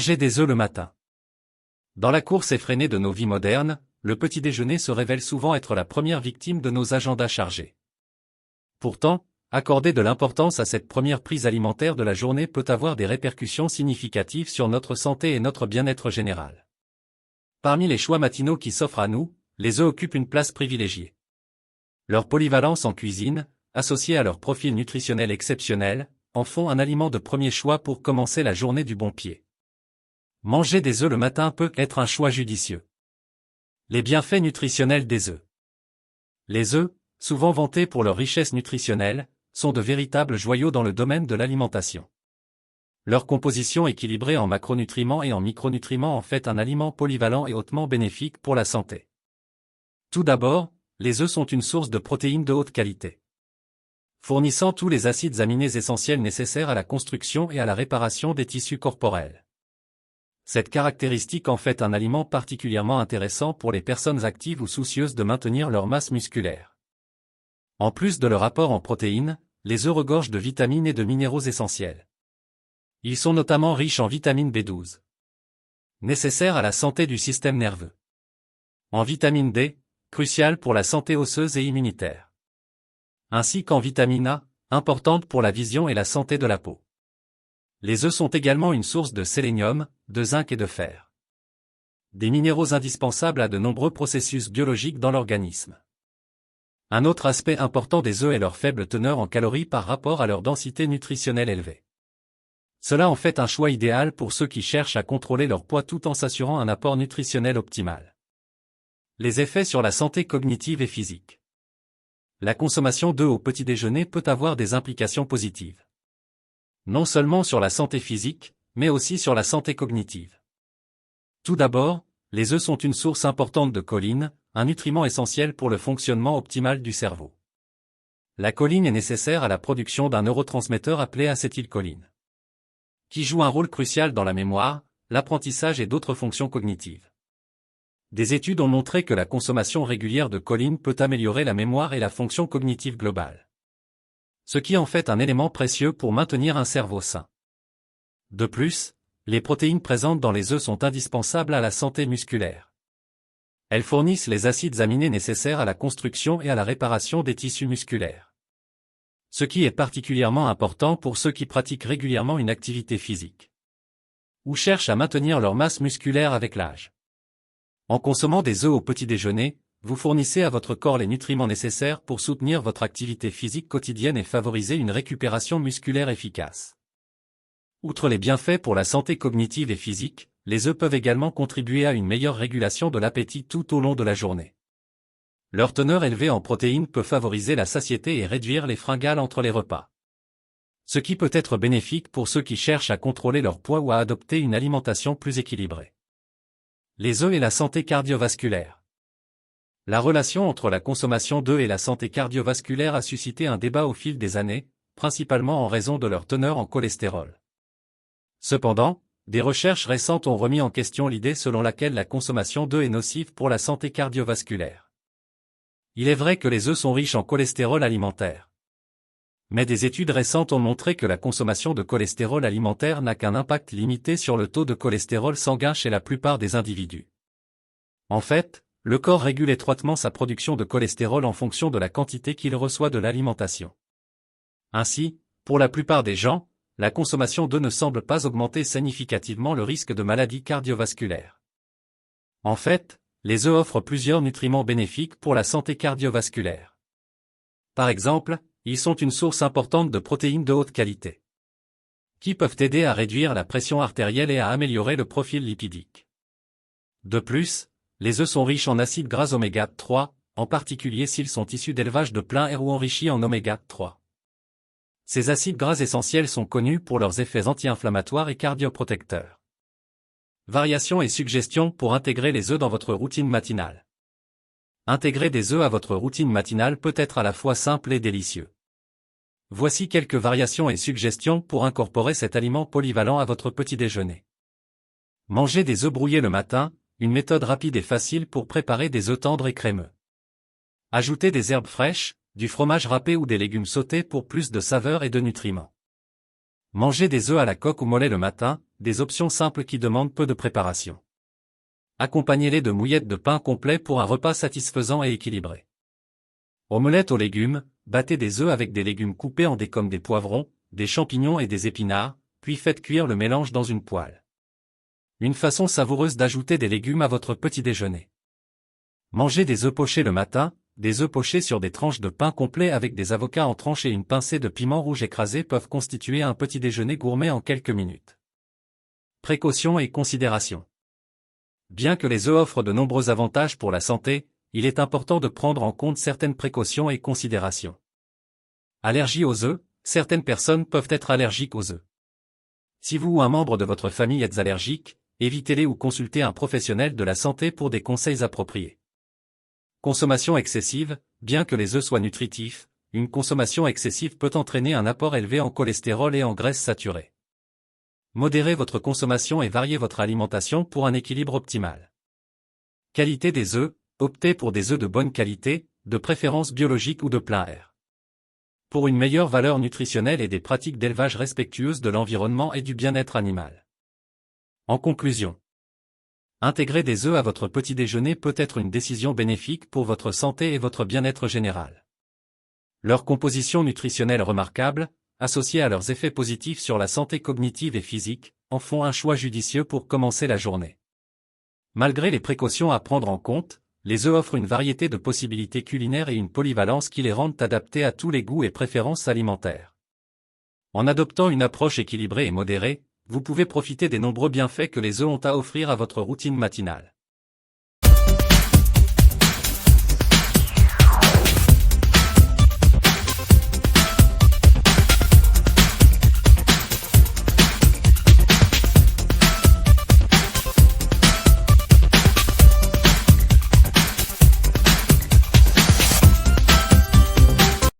Manger des œufs le matin. Dans la course effrénée de nos vies modernes, le petit déjeuner se révèle souvent être la première victime de nos agendas chargés. Pourtant, accorder de l'importance à cette première prise alimentaire de la journée peut avoir des répercussions significatives sur notre santé et notre bien-être général. Parmi les choix matinaux qui s'offrent à nous, les œufs occupent une place privilégiée. Leur polyvalence en cuisine, associée à leur profil nutritionnel exceptionnel, en font un aliment de premier choix pour commencer la journée du bon pied. Manger des œufs le matin peut être un choix judicieux. Les bienfaits nutritionnels des œufs. Les œufs, souvent vantés pour leur richesse nutritionnelle, sont de véritables joyaux dans le domaine de l'alimentation. Leur composition équilibrée en macronutriments et en micronutriments en fait un aliment polyvalent et hautement bénéfique pour la santé. Tout d'abord, les œufs sont une source de protéines de haute qualité. Fournissant tous les acides aminés essentiels nécessaires à la construction et à la réparation des tissus corporels. Cette caractéristique en fait un aliment particulièrement intéressant pour les personnes actives ou soucieuses de maintenir leur masse musculaire. En plus de leur apport en protéines, les œufs regorgent de vitamines et de minéraux essentiels. Ils sont notamment riches en vitamine B12, nécessaire à la santé du système nerveux. En vitamine D, cruciale pour la santé osseuse et immunitaire. Ainsi qu'en vitamine A, importante pour la vision et la santé de la peau. Les œufs sont également une source de sélénium, de zinc et de fer. Des minéraux indispensables à de nombreux processus biologiques dans l'organisme. Un autre aspect important des œufs est leur faible teneur en calories par rapport à leur densité nutritionnelle élevée. Cela en fait un choix idéal pour ceux qui cherchent à contrôler leur poids tout en s'assurant un apport nutritionnel optimal. Les effets sur la santé cognitive et physique. La consommation d'œufs au petit déjeuner peut avoir des implications positives. Non seulement sur la santé physique, mais aussi sur la santé cognitive. Tout d'abord, les œufs sont une source importante de choline, un nutriment essentiel pour le fonctionnement optimal du cerveau. La choline est nécessaire à la production d'un neurotransmetteur appelé acétylcholine, qui joue un rôle crucial dans la mémoire, l'apprentissage et d'autres fonctions cognitives. Des études ont montré que la consommation régulière de choline peut améliorer la mémoire et la fonction cognitive globale. Ce qui en fait un élément précieux pour maintenir un cerveau sain. De plus, les protéines présentes dans les œufs sont indispensables à la santé musculaire. Elles fournissent les acides aminés nécessaires à la construction et à la réparation des tissus musculaires. Ce qui est particulièrement important pour ceux qui pratiquent régulièrement une activité physique. Ou cherchent à maintenir leur masse musculaire avec l'âge. En consommant des œufs au petit déjeuner, vous fournissez à votre corps les nutriments nécessaires pour soutenir votre activité physique quotidienne et favoriser une récupération musculaire efficace. Outre les bienfaits pour la santé cognitive et physique, les œufs peuvent également contribuer à une meilleure régulation de l'appétit tout au long de la journée. Leur teneur élevée en protéines peut favoriser la satiété et réduire les fringales entre les repas. Ce qui peut être bénéfique pour ceux qui cherchent à contrôler leur poids ou à adopter une alimentation plus équilibrée. Les œufs et la santé cardiovasculaire. La relation entre la consommation d'œufs et la santé cardiovasculaire a suscité un débat au fil des années, principalement en raison de leur teneur en cholestérol. Cependant, des recherches récentes ont remis en question l'idée selon laquelle la consommation d'œufs est nocive pour la santé cardiovasculaire. Il est vrai que les œufs sont riches en cholestérol alimentaire. Mais des études récentes ont montré que la consommation de cholestérol alimentaire n'a qu'un impact limité sur le taux de cholestérol sanguin chez la plupart des individus. En fait, le corps régule étroitement sa production de cholestérol en fonction de la quantité qu'il reçoit de l'alimentation. Ainsi, pour la plupart des gens, la consommation d'œufs ne semble pas augmenter significativement le risque de maladies cardiovasculaires. En fait, les œufs offrent plusieurs nutriments bénéfiques pour la santé cardiovasculaire. Par exemple, ils sont une source importante de protéines de haute qualité, qui peuvent aider à réduire la pression artérielle et à améliorer le profil lipidique. De plus, les œufs sont riches en acides gras oméga 3, en particulier s'ils sont issus d'élevage de plein air ou enrichis en oméga 3. Ces acides gras essentiels sont connus pour leurs effets anti-inflammatoires et cardioprotecteurs. Variations et suggestions pour intégrer les œufs dans votre routine matinale. Intégrer des œufs à votre routine matinale peut être à la fois simple et délicieux. Voici quelques variations et suggestions pour incorporer cet aliment polyvalent à votre petit déjeuner. Manger des œufs brouillés le matin, une méthode rapide et facile pour préparer des œufs tendres et crémeux. Ajoutez des herbes fraîches, du fromage râpé ou des légumes sautés pour plus de saveur et de nutriments. Manger des œufs à la coque ou mollet le matin, des options simples qui demandent peu de préparation. Accompagnez-les de mouillettes de pain complet pour un repas satisfaisant et équilibré. Omelette aux légumes, battez des œufs avec des légumes coupés en dés comme des poivrons, des champignons et des épinards, puis faites cuire le mélange dans une poêle. Une façon savoureuse d'ajouter des légumes à votre petit déjeuner. Mangez des œufs pochés le matin, des œufs pochés sur des tranches de pain complet avec des avocats en tranches et une pincée de piment rouge écrasé peuvent constituer un petit déjeuner gourmet en quelques minutes. Précautions et considérations. Bien que les œufs offrent de nombreux avantages pour la santé, il est important de prendre en compte certaines précautions et considérations. Allergie aux œufs, certaines personnes peuvent être allergiques aux œufs. Si vous ou un membre de votre famille êtes allergique, évitez-les ou consultez un professionnel de la santé pour des conseils appropriés. Consommation excessive, bien que les œufs soient nutritifs, une consommation excessive peut entraîner un apport élevé en cholestérol et en graisses saturées. Modérez votre consommation et variez votre alimentation pour un équilibre optimal. Qualité des œufs, optez pour des œufs de bonne qualité, de préférence biologique ou de plein air. Pour une meilleure valeur nutritionnelle et des pratiques d'élevage respectueuses de l'environnement et du bien-être animal. En conclusion, intégrer des œufs à votre petit déjeuner peut être une décision bénéfique pour votre santé et votre bien-être général. Leur composition nutritionnelle remarquable, associée à leurs effets positifs sur la santé cognitive et physique, en font un choix judicieux pour commencer la journée. Malgré les précautions à prendre en compte, les œufs offrent une variété de possibilités culinaires et une polyvalence qui les rendent adaptés à tous les goûts et préférences alimentaires. En adoptant une approche équilibrée et modérée, vous pouvez profiter des nombreux bienfaits que les œufs ont à offrir à votre routine matinale.